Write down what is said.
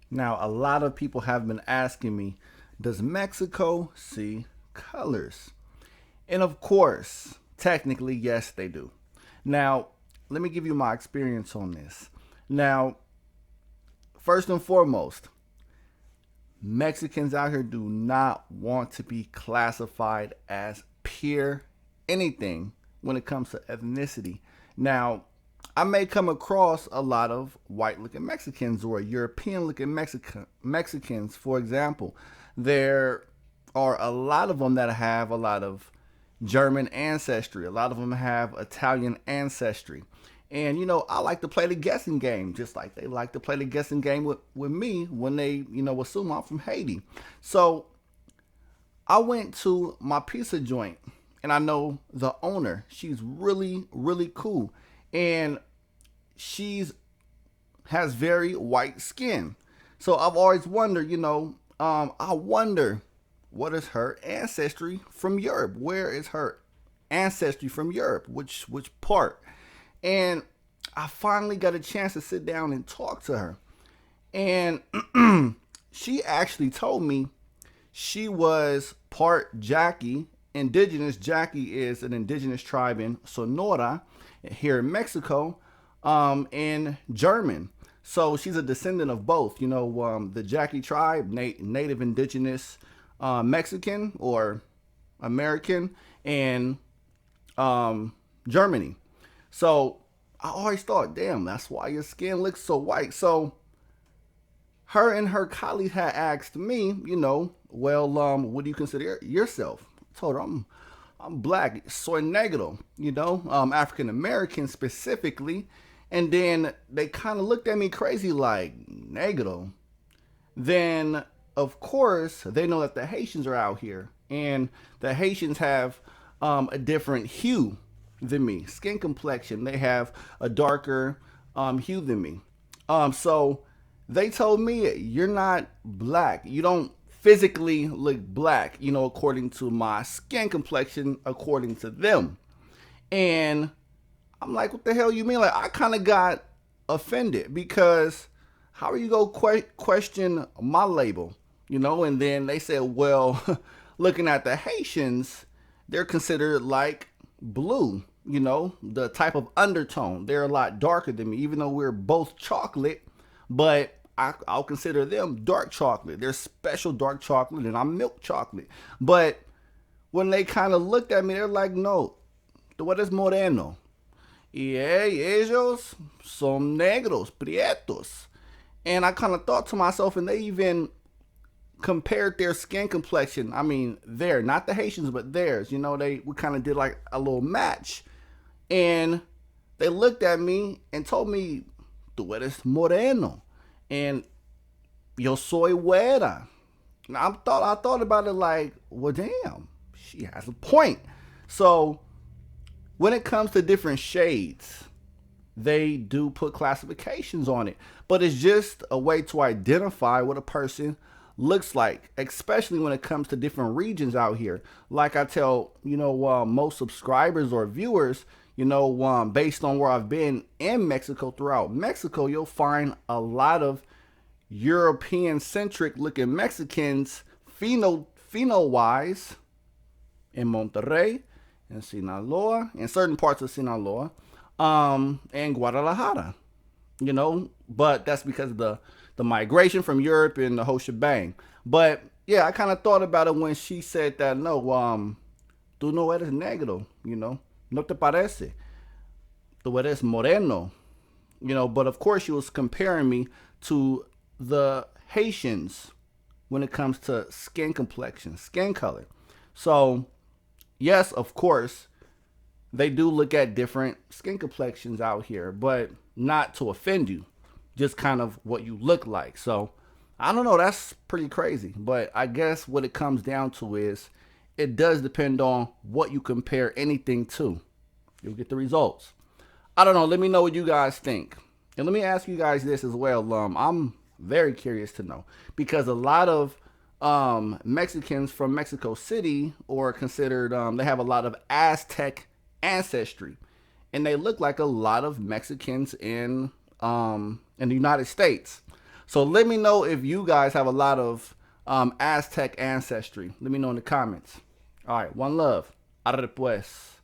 Now, a lot of people have been asking me, does Mexico see colors? And of course, technically, yes, they do. Now, let me give you my experience on this. Now, first and foremost, Mexicans out here do not want to be classified as pure anything when it comes to ethnicity. Now, I may come across a lot of white looking Mexicans or European looking Mexicans, for example. There are a lot of them that have a lot of German ancestry. A lot of them have Italian ancestry. And, I like to play the guessing game, just like they like to play the guessing game with me when they, assume I'm from Haiti. So I went to my pizza joint and I know the owner. She's really, really cool. And she's has very white skin. So I've always wondered, I wonder what is her ancestry from Europe? Where is her ancestry from Europe? Which part? And I finally got a chance to sit down and talk to her. And she actually told me she was part Jackie. Indigenous Jackie is an indigenous tribe in Sonora here in Mexico, and German. So she's a descendant of both. The Jackie tribe, native indigenous Mexican or American, and Germany. So I always thought, damn, that's why your skin looks so white. So her and her colleague had asked me, well, what do you consider yourself? I told her I'm black, soy negro, African American specifically. And then they kind of looked at me crazy like, negro. Then, of course, they know that the Haitians are out here. And the Haitians have a different hue than me, skin complexion. They have a darker hue than me. So they told me, you're not black. You don't physically look black, according to my skin complexion, according to them. And I'm like, what the hell you mean? Like, I kind of got offended because how are you go question my label, And then they said, well, looking at the Haitians, they're considered like blue, the type of undertone. They're a lot darker than me, even though we're both chocolate, but I'll consider them dark chocolate. They're special dark chocolate, and I'm milk chocolate. But when they kind of looked at me, they're like, no, tú eres moreno. Y ellos son negros, prietos. And I kind of thought to myself, and they even compared their skin complexion. I mean, not the Haitians, but theirs. We kind of did like a little match. And they looked at me and told me, tú eres moreno. And yo soy güera. Now I thought about it like, well, damn, she has a point. So when it comes to different shades, they do put classifications on it, but it's just a way to identify what a person looks like, especially when it comes to different regions out here. Like I tell, most subscribers or viewers, based on where I've been in Mexico, throughout Mexico, you'll find a lot of European centric looking Mexicans, pheno wise, in Monterrey, in Sinaloa, in certain parts of Sinaloa, and Guadalajara, but that's because of the migration from Europe and the whole shebang. But yeah, I kind of thought about it when she said that, no, tú no eres negro, no te parece, tú eres moreno, but of course she was comparing me to the Haitians when it comes to skin complexion, skin color. So yes, of course, they do look at different skin complexions out here, but not to offend you, just kind of what you look like. So I don't know, that's pretty crazy. But I guess what it comes down to is it does depend on what you compare anything to. You'll get the results. I don't know. Let me know what you guys think. And let me ask you guys this as well. I'm very curious to know because a lot of Mexicans from Mexico City or considered, they have a lot of Aztec ancestry, and they look like a lot of Mexicans in the United States. So let me know if you guys have a lot of Aztec ancestry. Let me know in the comments. All right, one love. Arre pues.